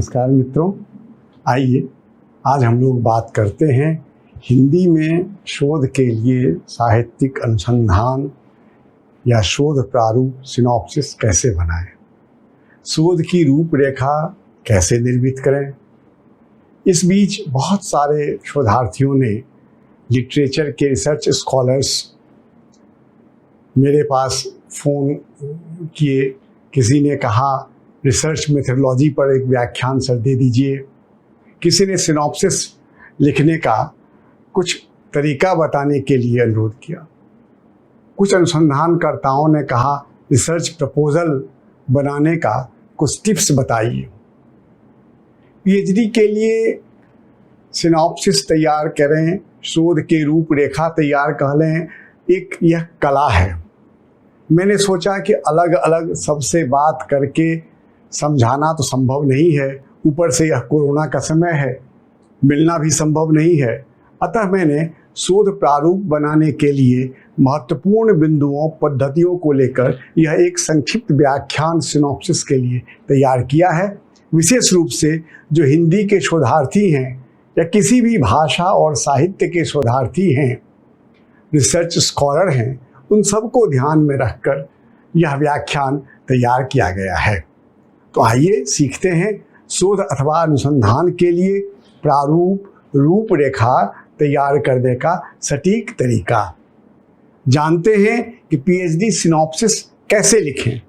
नमस्कार मित्रों, आइए आज हम लोग बात करते हैं हिंदी में शोध के लिए साहित्यिक अनुसंधान या शोध प्रारूप सिनॉप्सिस कैसे बनाएं, शोध की रूपरेखा कैसे निर्मित करें। इस बीच बहुत सारे शोधार्थियों ने, लिटरेचर के रिसर्च स्कॉलर्स मेरे पास फ़ोन किए। किसी ने कहा रिसर्च मेथडोलॉजी पर एक व्याख्यान सर दे दीजिए, किसी ने सिनॉप्सिस लिखने का कुछ तरीका बताने के लिए अनुरोध किया। कुछ अनुसंधानकर्ताओं ने कहा रिसर्च प्रपोजल बनाने का कुछ टिप्स बताइए। पीएचडी के लिए सिनॉप्सिस तैयार करें, शोध के रूपरेखा तैयार कर लें, एक यह कला है। मैंने सोचा कि अलग अलग सबसे बात करके समझाना तो संभव नहीं है, ऊपर से यह कोरोना का समय है, मिलना भी संभव नहीं है। अतः मैंने शोध प्रारूप बनाने के लिए महत्वपूर्ण बिंदुओं, पद्धतियों को लेकर यह एक संक्षिप्त व्याख्यान सिनॉप्सिस के लिए तैयार किया है। विशेष रूप से जो हिंदी के शोधार्थी हैं या किसी भी भाषा और साहित्य के शोधार्थी हैं, रिसर्च स्कॉलर हैं, उन सबको ध्यान में रखकर यह व्याख्यान तैयार किया गया है। तो आइए सीखते हैं शोध अथवा अनुसंधान के लिए प्रारूप रूपरेखा तैयार करने का सटीक तरीका। जानते हैं कि पीएचडी सिनॉप्सिस कैसे लिखें,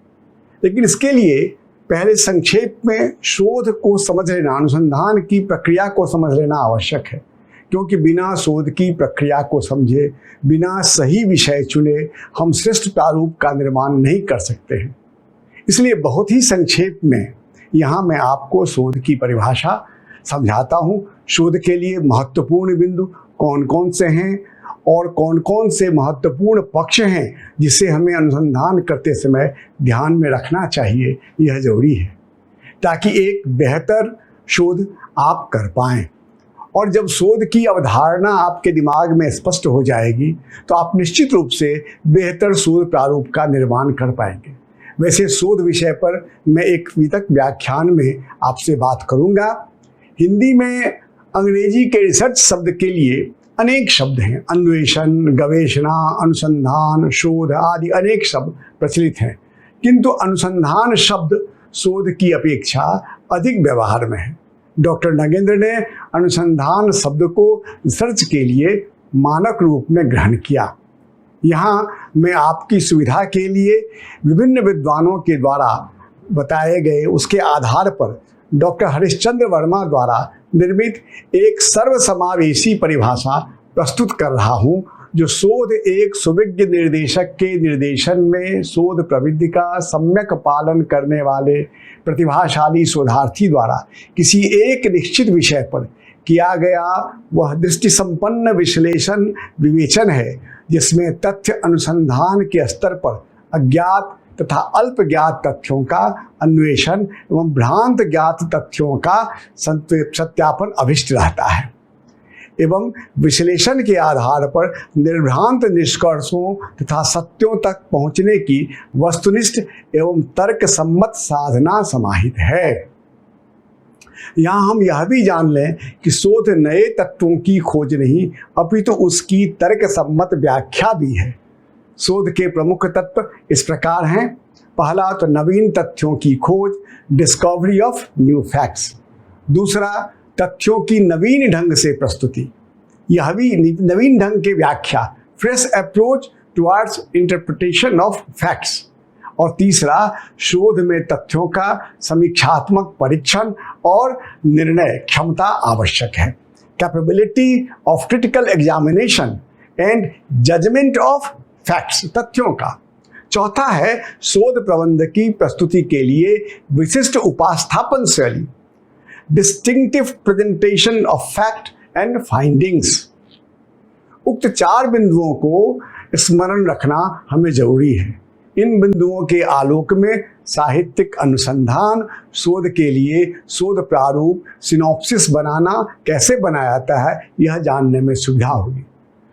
लेकिन इसके लिए पहले संक्षेप में शोध को समझ लेना, अनुसंधान की प्रक्रिया को समझ लेना आवश्यक है, क्योंकि बिना शोध की प्रक्रिया को समझे, बिना सही विषय चुने हम श्रेष्ठ प्रारूप का निर्माण नहीं कर सकते हैं। इसलिए बहुत ही संक्षेप में यहाँ मैं आपको शोध की परिभाषा समझाता हूँ। शोध के लिए महत्वपूर्ण बिंदु कौन कौन से हैं और कौन कौन से महत्वपूर्ण पक्ष हैं जिसे हमें अनुसंधान करते समय ध्यान में रखना चाहिए, यह जरूरी है ताकि एक बेहतर शोध आप कर पाएँ। और जब शोध की अवधारणा आपके दिमाग में स्पष्ट हो जाएगी तो आप निश्चित रूप से बेहतर शोध प्रारूप का निर्माण कर पाएंगे। वैसे शोध विषय पर मैं एक वितक व्याख्यान में आपसे बात करूंगा। हिंदी में अंग्रेजी के रिसर्च शब्द के लिए अनेक शब्द हैं। अन्वेषण, गवेषणा, अनुसंधान, शोध आदि अनेक शब्द प्रचलित हैं, किंतु अनुसंधान शब्द शोध की अपेक्षा अधिक व्यवहार में है। डॉक्टर नगेंद्र ने अनुसंधान शब्द को रिसर्च के लिए मानक रूप में ग्रहण किया। यहाँ मैं आपकी सुविधा के लिए विभिन्न विद्वानों के द्वारा बताए गए उसके आधार पर डॉक्टर हरिश्चंद्र वर्मा द्वारा निर्मित एक सर्वसमावेशी परिभाषा प्रस्तुत कर रहा हूँ, जो शोध एक सुविज्ञ निर्देशक के निर्देशन में शोध प्रविधि का सम्यक पालन करने वाले प्रतिभाशाली शोधार्थी द्वारा किसी एक निश्चित विषय पर किया गया वह दृष्टि संपन्न विश्लेषण विवेचन है, जिसमें तथ्य अनुसंधान के स्तर पर अज्ञात तथा अल्प ज्ञात तथ्यों का अन्वेषण एवं भ्रांत ज्ञात तथ्यों का सत्यापन अभिष्ट रहता है एवं विश्लेषण के आधार पर निर्भ्रांत निष्कर्षों तथा सत्यों तक पहुंचने की वस्तुनिष्ठ एवं तर्क सम्मत साधना समाहित है। यहाँ हम यह भी जान लें कि शोध नए तत्वों की खोज नहीं, अपितु उसकी तर्क सम्मत व्याख्या भी है। शोध के प्रमुख तत्व इस प्रकार हैं। पहला तो नवीन तथ्यों की खोज, डिस्कवरी ऑफ न्यू फैक्ट्स। दूसरा, तथ्यों की नवीन ढंग से प्रस्तुति, यह भी नवीन ढंग की व्याख्या, fresh approach towards interpretation of facts. और तीसरा, शोध में तथ्यों का समीक्षात्मक परीक्षण और निर्णय क्षमता आवश्यक है, capability of critical examination and judgement of facts, तथ्यों का। चौथा है शोध प्रबंध की प्रस्तुति के लिए विशिष्ट उपस्थापन शैली, distinctive presentation of fact and findings. उक्त चार बिंदुओं को स्मरण रखना हमें जरूरी है। इन बिंदुओं के आलोक में साहित्यिक अनुसंधान शोध के लिए शोध प्रारूप सिनॉप्सिस बनाना कैसे बनाया जाता है, यह जानने में सुविधा होगी।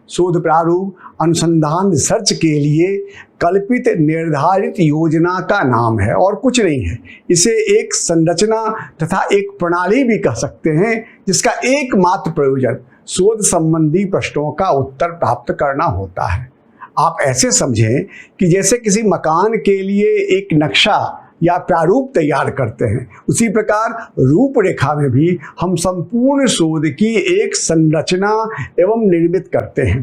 शोध प्रारूप अनुसंधान रिसर्च के लिए कल्पित निर्धारित योजना का नाम है और कुछ नहीं है। इसे एक संरचना तथा एक प्रणाली भी कह सकते हैं जिसका एकमात्र प्रयोजन शोध संबंधी प्रश्नों का उत्तर प्राप्त करना होता है। आप ऐसे समझें कि जैसे किसी मकान के लिए एक नक्शा या प्रारूप तैयार करते हैं, उसी प्रकार रूपरेखा में भी हम संपूर्ण शोध की एक संरचना एवं निर्मित करते हैं।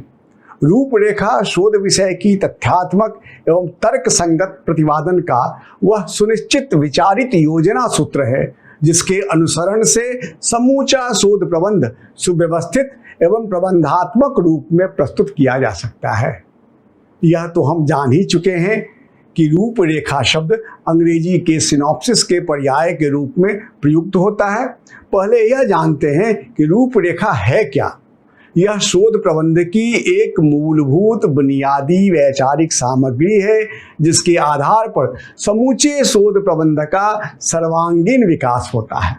रूपरेखा शोध विषय की तथ्यात्मक एवं तर्क संगत प्रतिपादन का वह सुनिश्चित विचारित योजना सूत्र है जिसके अनुसरण से समूचा शोध प्रबंध सुव्यवस्थित एवं प्रबंधात्मक रूप में प्रस्तुत किया जा सकता है। यह तो हम जान ही चुके हैं कि रूपरेखा शब्द अंग्रेजी के सिनॉप्सिस के पर्याय के रूप में प्रयुक्त होता है। पहले यह जानते हैं कि रूपरेखा है क्या। यह शोध प्रबंध की एक मूलभूत बुनियादी वैचारिक सामग्री है जिसके आधार पर समूचे शोध प्रबंध का सर्वांगीण विकास होता है।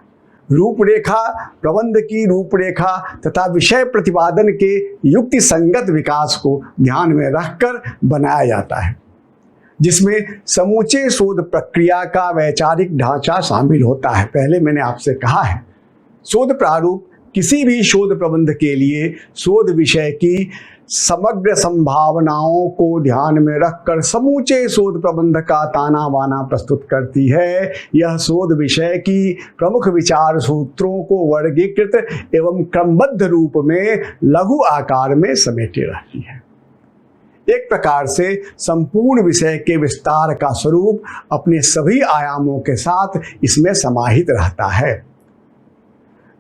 रूपरेखा प्रबंध की रूपरेखा तथा विषय प्रतिपादन के युक्ति संगत विकास को ध्यान में रखकर बनाया जाता है, जिसमें समूचे शोध प्रक्रिया का वैचारिक ढांचा शामिल होता है। पहले मैंने आपसे कहा है, शोध प्रारूप किसी भी शोध प्रबंध के लिए शोध विषय की समग्र संभावनाओं को ध्यान में रखकर समूचे शोध प्रबंध का ताना बाना प्रस्तुत करती है। यह शोध विषय की प्रमुख विचार सूत्रों को वर्गीकृत एवं क्रमबद्ध रूप में लघु आकार में समेटे रहती है। एक प्रकार से संपूर्ण विषय के विस्तार का स्वरूप अपने सभी आयामों के साथ इसमें समाहित रहता है।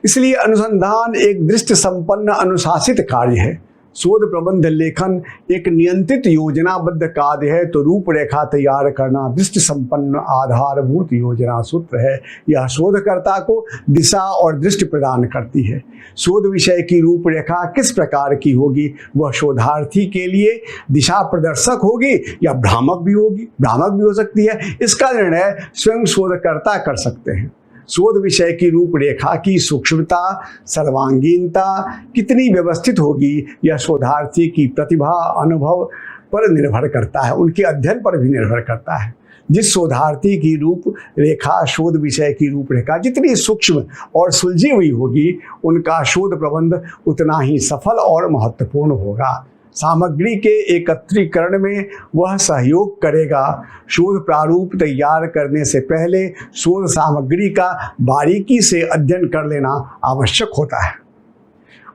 इसलिए अनुसंधान एक दृष्टि संपन्न अनुशासित कार्य है। शोध प्रबंध लेखन एक नियंत्रित योजनाबद्ध कार्य है तो रूपरेखा तैयार करना दृष्टि संपन्न आधारभूत योजना सूत्र है। यह शोधकर्ता को दिशा और दृष्टि प्रदान करती है। शोध विषय की रूपरेखा किस प्रकार की होगी, वह शोधार्थी के लिए दिशा प्रदर्शक होगी या भ्रामक भी होगी, भ्रामक भी हो सकती है। इसका निर्णय स्वयं शोधकर्ता कर सकते हैं। शोध विषय की रूपरेखा की सूक्ष्मता, सर्वांगीणता कितनी व्यवस्थित होगी, यह शोधार्थी की प्रतिभा, अनुभव पर निर्भर करता है, उनके अध्ययन पर भी निर्भर करता है। जिस शोधार्थी की रूपरेखा, शोध विषय की रूपरेखा जितनी सूक्ष्म और सुलझी हुई होगी, उनका शोध प्रबंध उतना ही सफल और महत्वपूर्ण होगा। सामग्री के एकत्रीकरण में वह सहयोग करेगा। शोध प्रारूप तैयार करने से पहले शोध सामग्री का बारीकी से अध्ययन कर लेना आवश्यक होता है।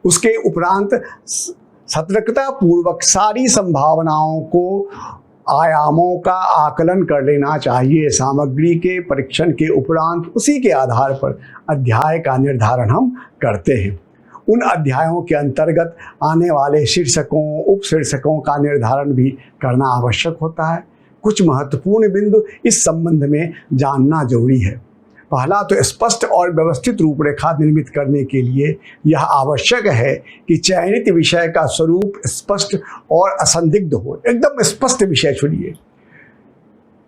उसके उपरांत सतर्कता पूर्वक सारी संभावनाओं को, आयामों का आकलन कर लेना चाहिए। सामग्री के परीक्षण के उपरांत उसी के आधार पर अध्याय का निर्धारण हम करते हैं। उन अध्यायों के अंतर्गत आने वाले शीर्षकों, उपशीर्षकों का निर्धारण भी करना आवश्यक होता है। कुछ महत्वपूर्ण बिंदु इस संबंध में जानना जरूरी है। पहला तो स्पष्ट और व्यवस्थित रूपरेखा निर्मित करने के लिए यह आवश्यक है कि चयनित विषय का स्वरूप स्पष्ट और असंदिग्ध हो। एकदम स्पष्ट विषय चुनिए।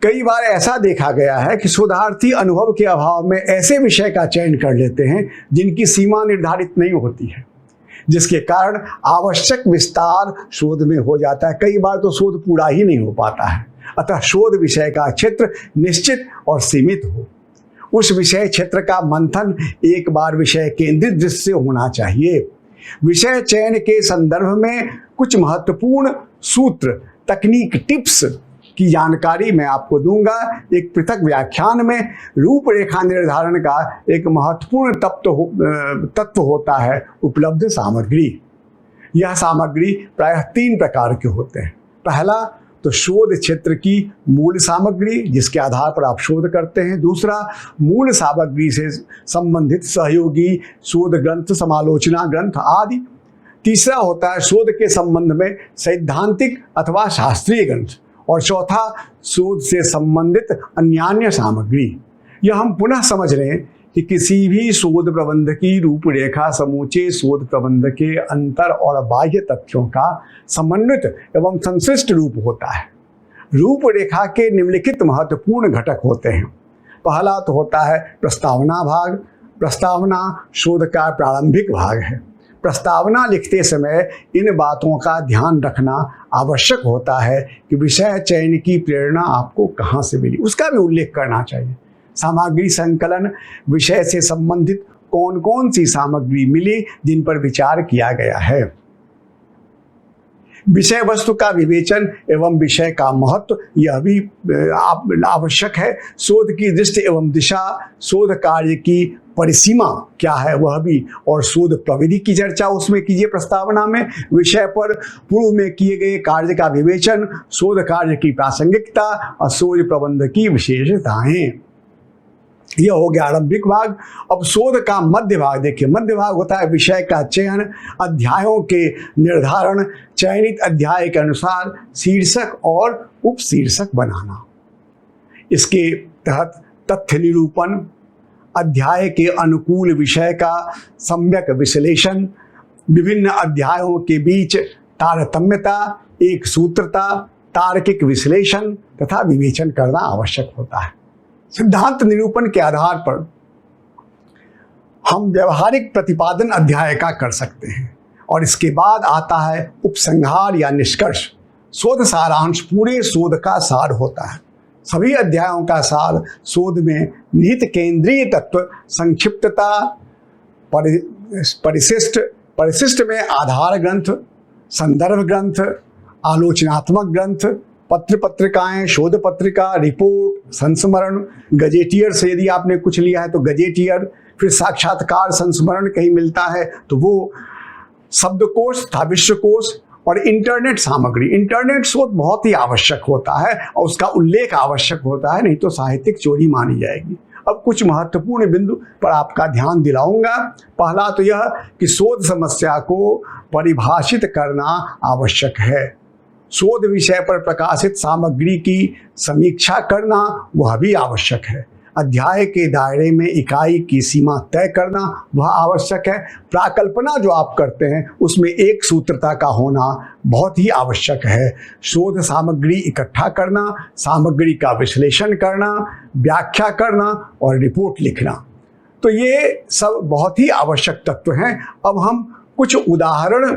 कई बार ऐसा देखा गया है कि शोधार्थी अनुभव के अभाव में ऐसे विषय का चयन कर लेते हैं जिनकी सीमा निर्धारित नहीं होती है, जिसके कारण आवश्यक विस्तार शोध में हो जाता है। कई बार तो शोध पूरा ही नहीं हो पाता है। अतः शोध विषय का क्षेत्र निश्चित और सीमित हो। उस विषय क्षेत्र का मंथन एक बार विषय केंद्रित दृष्टि से होना चाहिए। विषय चयन के संदर्भ में कुछ महत्वपूर्ण सूत्र, तकनीक, टिप्स की जानकारी मैं आपको दूंगा। एक पृथक व्याख्यान में रूपरेखा निर्धारण का एक महत्वपूर्ण तत्व होता है उपलब्ध सामग्री। यह सामग्री प्रायः 3 प्रकार के होते हैं। पहला तो शोध क्षेत्र की मूल सामग्री जिसके आधार पर आप शोध करते हैं। दूसरा, मूल सामग्री से संबंधित सहयोगी शोध ग्रंथ, समालोचना ग्रंथ आदि। तीसरा होता है शोध के संबंध में सैद्धांतिक अथवा शास्त्रीय ग्रंथ। और चौथा, शोध से संबंधित अन्यान्य सामग्री। यह हम पुनः समझ रहे हैं कि किसी भी शोध प्रबंध की रूपरेखा समूचे शोध प्रबंध के अंतर और बाह्य तथ्यों का समन्वित एवं संश्लिष्ट रूप होता है। रूपरेखा के निम्नलिखित महत्वपूर्ण घटक होते हैं। पहला तो होता है प्रस्तावना भाग। प्रस्तावना शोध का प्रारंभिक भाग है। प्रस्तावना लिखते समय इन बातों का ध्यान रखना आवश्यक होता है कि विषय चयन की प्रेरणा आपको कहाँ से मिली, उसका भी उल्लेख करना चाहिए। सामग्री संकलन, विषय से संबंधित कौन कौन सी सामग्री मिली जिन पर विचार किया गया है। विषय वस्तु का विवेचन एवं विषय का महत्व यह भी आवश्यक है। शोध की दृष्टि एवं दिशा, शोध कार्य की परिसीमा क्या है वह भी, और शोध प्रविधि की चर्चा उसमें कीजिए प्रस्तावना में। विषय पर पूर्व में किए गए कार्य का विवेचन, शोध कार्य की प्रासंगिकता और शोध प्रबंध की विशेषताएं। यह हो गया आरंभिक भाग। अब शोध का मध्य भाग देखिए। मध्य भाग होता है विषय का चयन, अध्यायों के निर्धारण, चयनित अध्याय के अनुसार शीर्षक और उपशीर्षक बनाना। इसके तहत तथ्य निरूपण, अध्याय के अनुकूल विषय का सम्यक विश्लेषण, विभिन्न अध्यायों के बीच तारतम्यता, एक सूत्रता, तार्किक विश्लेषण तथा विवेचन करना आवश्यक होता है। सिद्धांत निरूपण के आधार पर हम व्यवहारिक प्रतिपादन अध्याय का कर सकते हैं और इसके बाद आता है उपसंहार या निष्कर्ष। शोध सारांश परिशोध शोध का सार होता है। सभी अध्यायों का सार शोध में निहित केंद्रीय तत्व, संक्षिप्तता, परिशिष्ट में आधार ग्रंथ, संदर्भ ग्रंथ, आलोचनात्मक ग्रंथ, पत्र पत्रिकाएं, शोध पत्रिका, रिपोर्ट, संस्मरण, गजेटियर से यदि आपने कुछ लिया है तो गजेटियर, फिर साक्षात्कार संस्मरण कहीं मिलता है तो वो, शब्दकोश तथा विश्वकोश और इंटरनेट सामग्री। इंटरनेट शोध बहुत ही आवश्यक होता है और उसका उल्लेख आवश्यक होता है, नहीं तो साहित्यिक चोरी मानी जाएगी। अब कुछ महत्वपूर्ण बिंदु पर आपका ध्यान दिलाऊंगा। पहला तो यह कि शोध समस्या को परिभाषित करना आवश्यक है। शोध विषय पर प्रकाशित सामग्री की समीक्षा करना वह भी आवश्यक है। अध्याय के दायरे में इकाई की सीमा तय करना वह आवश्यक है। प्राकल्पना जो आप करते हैं उसमें एक सूत्रता का होना बहुत ही आवश्यक है। शोध सामग्री इकट्ठा करना, सामग्री का विश्लेषण करना, व्याख्या करना और रिपोर्ट लिखना, तो ये सब बहुत ही आवश्यक तत्व हैं। अब हम कुछ उदाहरण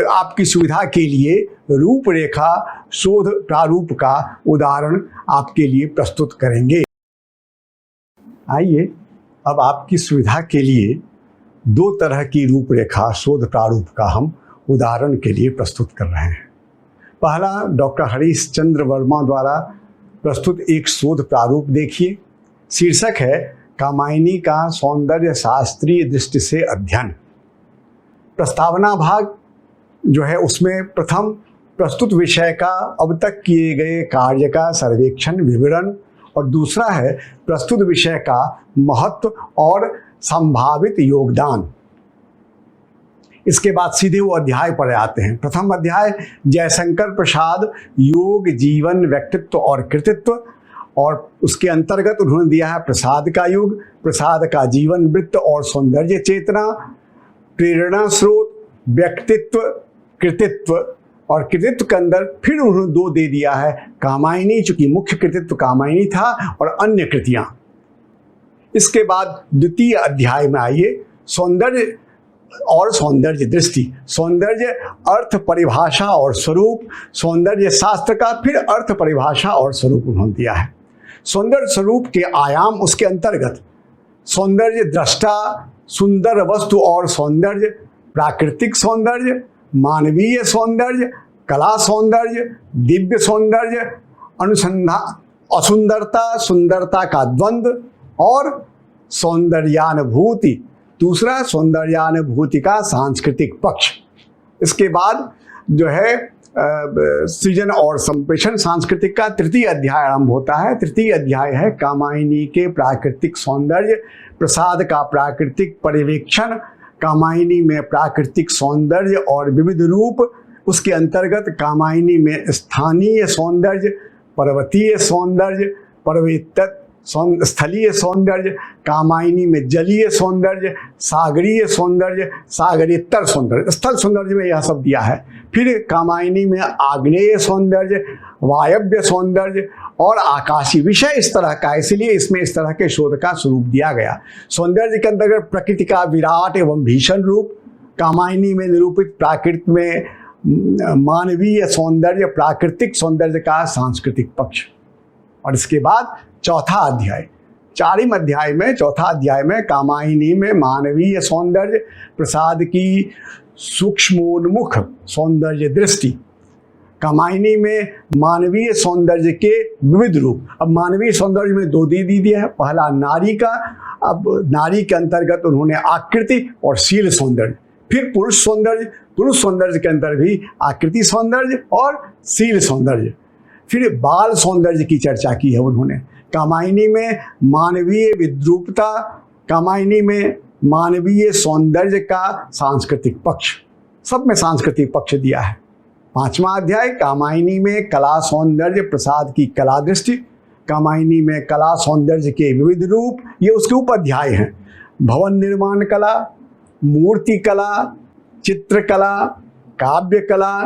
आपकी सुविधा के लिए रूपरेखा शोध प्रारूप का उदाहरण आपके लिए प्रस्तुत करेंगे। आइए अब आपकी सुविधा के लिए दो तरह की रूपरेखा शोध प्रारूप का हम उदाहरण के लिए प्रस्तुत कर रहे हैं। पहला डॉक्टर हरीश चंद्र वर्मा द्वारा प्रस्तुत एक शोध प्रारूप देखिए। शीर्षक है कामायनी का सौंदर्य शास्त्रीय दृष्टि से अध्ययन। प्रस्तावना भाग जो है उसमें प्रथम प्रस्तुत विषय का अब तक किए गए कार्य का सर्वेक्षण विवरण और दूसरा है प्रस्तुत विषय का महत्व और संभावित योगदान। इसके बाद सीधे वो अध्याय पर आते हैं। प्रथम अध्याय जयशंकर प्रसाद योग जीवन व्यक्तित्व और कृतित्व, और उसके अंतर्गत उन्होंने दिया है प्रसाद का युग, प्रसाद का जीवन वृत्त और सौंदर्य चेतना, प्रेरणा स्रोत, व्यक्तित्व, कृतित्व, और कृतित्व के अंदर फिर उन्होंने दो दे दिया है, कामायनी, चूंकि मुख्य कृतित्व कामायनी था, और अन्य कृतियां। इसके बाद द्वितीय अध्याय में आइए सौंदर्य और सौंदर्य दृष्टि, सौंदर्य अर्थ परिभाषा और स्वरूप, सौंदर्य शास्त्र का फिर अर्थ परिभाषा और स्वरूप उन्होंने दिया है। सौंदर्य स्वरूप के आयाम उसके अंतर्गत सौंदर्य दृष्टा, सुंदर वस्तु और सौंदर्य, प्राकृतिक सौंदर्य, मानवीय सौंदर्य, कला सौंदर्य, दिव्य सौंदर्य, अनुसंधान, असुंदरता, सुंदरता का द्वंद्व और सौंदर्यानुभूति, दूसरा सौंदर्यानुभूति का सांस्कृतिक पक्ष। इसके बाद जो है सृजन और संप्रेषण सांस्कृतिक का तृतीय अध्याय आरंभ होता है। तृतीय अध्याय है कामायनी के प्राकृतिक सौंदर्य, प्रसाद का प्राकृतिक पर्यवेक्षण, कामायनी में प्राकृतिक सौंदर्य और विविध रूप, उसके अंतर्गत कामायनी में स्थानीय सौंदर्य, पर्वतीय सौंदर्य, पर्वत स्थलीय सौंदर्य, कामायनी में जलीय सौंदर्य, सागरीय सौंदर्य, सागरेतर सौंदर्य, स्थल सौंदर्य में यह सब दिया है। फिर कामायनी में आग्नेय सौंदर्य, वायव्य सौंदर्य और आकाशीय विषय इस तरह का, इसलिए इसमें इस तरह के शोध का स्वरूप दिया गया। सौंदर्य के अंतर्गत प्रकृति का विराट एवं भीषण रूप, कामायनी में निरूपित प्राकृत में मानवीय सौंदर्य, प्राकृतिक सौंदर्य का सांस्कृतिक पक्ष। और इसके बाद चौथा अध्याय, चौथा अध्याय में कामायनी में मानवीय सौंदर्य, प्रसाद की सूक्ष्मोन्मुख सौंदर्य दृष्टि। कामायनी में मानवीय सौंदर्य के विविध रूप। अब मानवीय सौंदर्य में दो दे दिया है, पहला नारी का, अब नारी के अंतर्गत उन्होंने आकृति और शील सौंदर्य, फिर पुरुष सौंदर्य के अंदर भी आकृति सौंदर्य और शील सौंदर्य, फिर बाल सौंदर्य की चर्चा की है उन्होंने। कामायनी में मानवीय विद्रूपता, कामायनी में मानवीय सौंदर्य का सांस्कृतिक पक्ष, सब में सांस्कृतिक पक्ष दिया है। पांचवा अध्याय, कामायनी में कला सौंदर्य प्रसाद की कला दृष्टि। कामायनी में कला सौंदर्य के विविध रूप, ये उसके उप अध्याय हैं। भवन निर्माण कला, मूर्ति कला, चित्रकला, काव्य कला,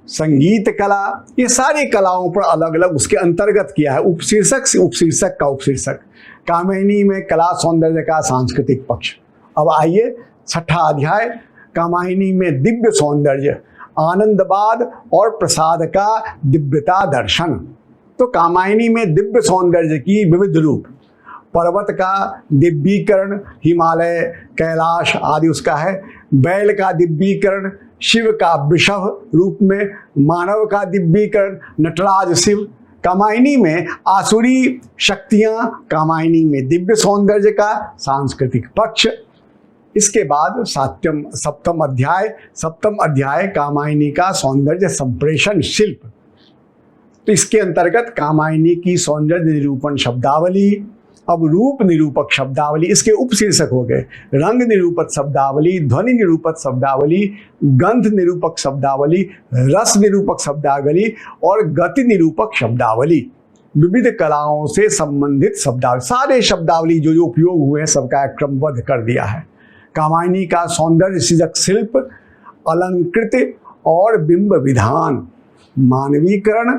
संगीत कला, ये सारी कलाओं पर अलग अलग उसके अंतर्गत किया है। उपशीर्षक से उपशीर्षक का उपशीर्षक, कामायनी में कला सौंदर्य का सांस्कृतिक पक्ष। अब आइए छठा अध्याय, कामायनी में दिव्य सौंदर्य, आनंदवाद और प्रसाद का दिव्यता दर्शन। तो कामायनी में दिव्य सौंदर्य की विविध रूप, पर्वत का दिव्यीकरण, हिमालय, कैलाश आदि उसका है। बैल का दिव्यीकरण, शिव का वृषभ रूप में, मानव का दिव्यीकरण, नटराज शिव। कामायनी में आसुरी शक्तियां, कामायनी में दिव्य सौंदर्य का सांस्कृतिक पक्ष। इसके बाद सप्तम अध्याय कामायनी का सौंदर्य संप्रेषण शिल्प। तो इसके अंतर्गत कामायनी की सौंदर्य निरूपण शब्दावली, अब रूप निरूपक शब्दावली, इसके उपशीर्षक हो गए रंग निरूपक शब्दावली, ध्वनि निरूपक शब्दावली, गंध निरूपक शब्दावली, रस निरूपक शब्दावली और गति निरूपक शब्दावली। विविध कलाओं से संबंधित शब्दावली, सारे शब्दावली जो उपयोग हुए हैं सबका क्रमबद्ध कर दिया है। कामायनी का सौंदर्य सृजक शिल्प, अलंकृत और बिंब विधान, मानवीकरण,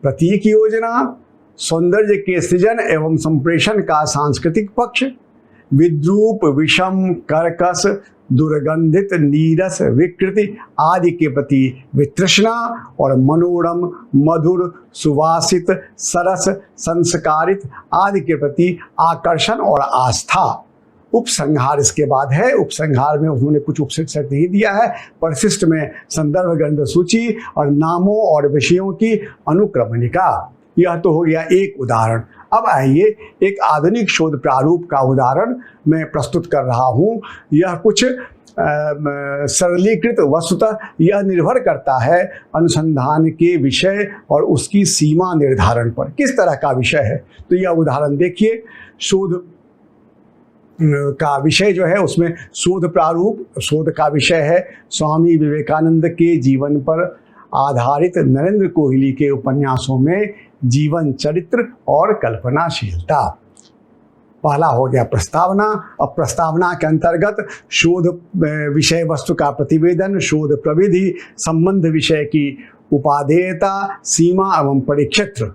प्रतीक योजना, सौंदर्य के सृजन एवं संप्रेषण का सांस्कृतिक पक्ष, विद्रूप, विषम, कर्कश, दुर्गंधित, नीरस, विकृति आदि के प्रति वितृष्णा और मनोरम, मधुर, सुवासित, सरस, संस्कारित आदि के प्रति आकर्षण और आस्था। उपसंहार इसके बाद है। उपसंहार में उन्होंने कुछ उपशीर्षक नहीं दिया है। परिशिष्ट में संदर्भ ग्रंथ सूची और नामों और विषयों की अनुक्रमणिका। यह तो हो गया एक उदाहरण। अब आइए एक आधुनिक शोध प्रारूप का उदाहरण मैं प्रस्तुत कर रहा हूँ। यह कुछ सरलीकृत, वस्तुतः यह निर्भर करता है अनुसंधान के विषय और उसकी सीमा निर्धारण पर, किस तरह का विषय है। तो यह उदाहरण देखिए। शोध का विषय जो है उसमें शोध प्रारूप, शोध का विषय है स्वामी विवेकानंद के जीवन पर आधारित नरेंद्र कोहली के उपन्यासों में जीवन चरित्र और कल्पनाशीलता। पहला हो गया प्रस्तावना। अब प्रस्तावना के अंतर्गत शोध विषय वस्तु का प्रतिवेदन, शोध प्रविधि, संबंध विषय की उपादेयता, सीमा एवं परिक्षेत्र।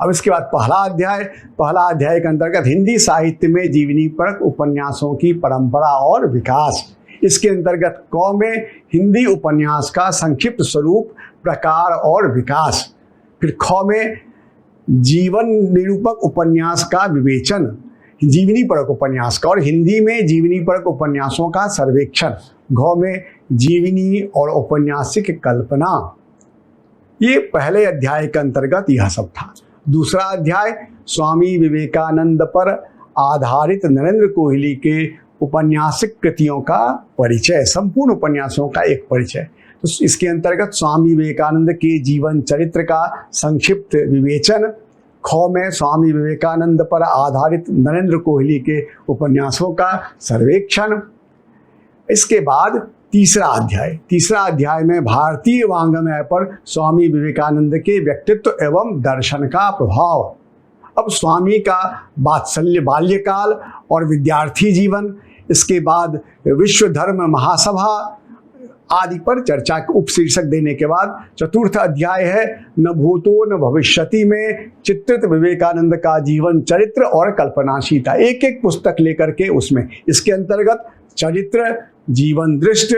अब इसके बाद पहला अध्याय के अंतर्गत हिंदी साहित्य में जीवनीपरक उपन्यासों की परंपरा और विकास। इसके अंतर्गत क में हिंदी उपन्यास का संक्षिप्त स्वरूप, प्रकार और विकास। फिर ख में जीवन निरूपक उपन्यास का विवेचन, जीवनीपरक उपन्यास का, और हिंदी में जीवनीपरक उपन्यासों का सर्वेक्षण। घ में जीवनी और औपन्यासिक कल्पना। ये पहले अध्याय के अंतर्गत यह सब था। दूसरा अध्याय स्वामी विवेकानंद पर आधारित नरेंद्र कोहली के उपन्यासिक कृतियों का परिचय, संपूर्ण उपन्यासों का एक परिचय। तो इसके अंतर्गत स्वामी विवेकानंद के जीवन चरित्र का संक्षिप्त विवेचन। ख में स्वामी विवेकानंद पर आधारित नरेंद्र कोहली के उपन्यासों का सर्वेक्षण। इसके बाद तीसरा अध्याय में भारतीय वाङ्मय पर स्वामी विवेकानंद के व्यक्तित्व एवं दर्शन का प्रभाव। अब स्वामी का वात्सल्य बाल्यकाल और विद्यार्थी जीवन, इसके बाद विश्व धर्म महासभा आदि पर चर्चा उपशीर्षक देने के बाद चतुर्थ अध्याय है न भूतो न भविष्यति में चित्रित विवेकानंद का जीवन चरित्र और कल्पनाशीलता। एक एक पुस्तक लेकर के उसमें इसके अंतर्गत चरित्र, जीवन दृष्ट,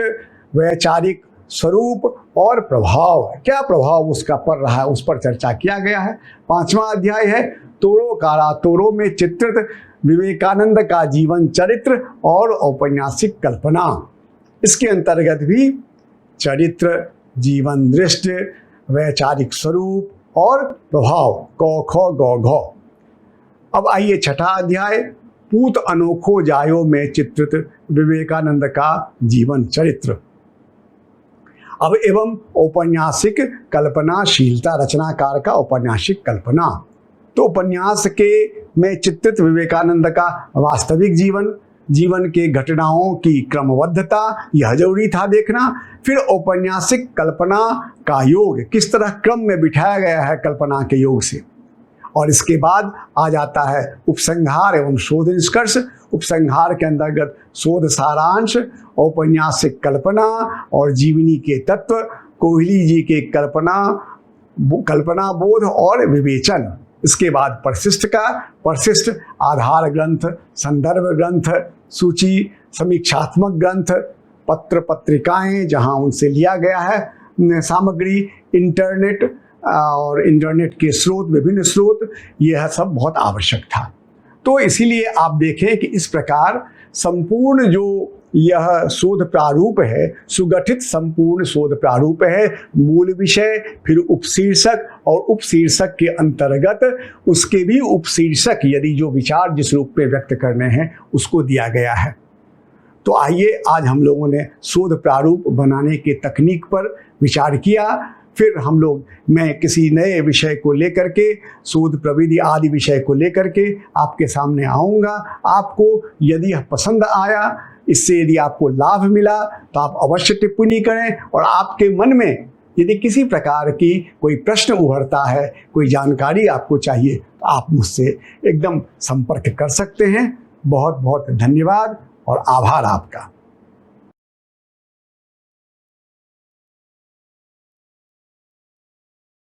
वैचारिक स्वरूप और प्रभाव, क्या प्रभाव उसका पड़ रहा है उस पर चर्चा किया गया है। 5वां अध्याय है तोड़ो कारा तोड़ो में चित्रित विवेकानंद का जीवन चरित्र और औपन्यासिक कल्पना। इसके अंतर्गत भी चरित्र, जीवन दृष्टि, वैचारिक स्वरूप और प्रभाव, क ख ग घ। अब आइए 6ठा अध्याय पूत अनोखो जायो में चित्रित विवेकानंद का जीवन चरित्र। अब एवं औपन्यासिक कल्पनाशीलता, रचनाकार का औपन्यासिक कल्पना। तो उपन्यास के में चित्रित विवेकानंद का वास्तविक जीवन, जीवन के घटनाओं की क्रमबद्धता, यह जरूरी था देखना। फिर औपन्यासिक कल्पना का योग, किस तरह क्रम में बिठाया गया है कल्पना के योग से। और इसके बाद आ जाता है उपसंहार एवं शोध निष्कर्ष। उपसंहार के अंतर्गत शोध सारांश, औपन्यासिक कल्पना और जीवनी के तत्व, कोहली जी के कल्पना बोध और विवेचन। इसके बाद परिशिष्ट आधार ग्रंथ, संदर्भ ग्रंथ, सूची, समीक्षात्मक ग्रंथ, पत्र पत्रिकाएं जहां उनसे लिया गया है सामग्री, इंटरनेट और इंटरनेट के स्रोत, विभिन्न स्रोत, यह सब बहुत आवश्यक था। तो इसीलिए आप देखें कि इस प्रकार संपूर्ण जो यह शोध प्रारूप है, सुगठित संपूर्ण शोध प्रारूप है। मूल विषय, फिर उपशीर्षक और उपशीर्षक के अंतर्गत उसके भी उपशीर्षक, यदि जो विचार जिस रूप में व्यक्त करने हैं उसको दिया गया है। तो आइए आज हम लोगों ने शोध प्रारूप बनाने के तकनीक पर विचार किया। फिर हम लोग, मैं किसी नए विषय को लेकर के, शोध प्रविधि आदि विषय को लेकर के आपके सामने आऊँगा। आपको यदि यह पसंद आया, इससे यदि आपको लाभ मिला तो आप अवश्य टिप्पणी करें। और आपके मन में यदि किसी प्रकार की कोई प्रश्न उभरता है, कोई जानकारी आपको चाहिए, तो आप मुझसे एकदम संपर्क कर सकते हैं। बहुत बहुत धन्यवाद और आभार आपका।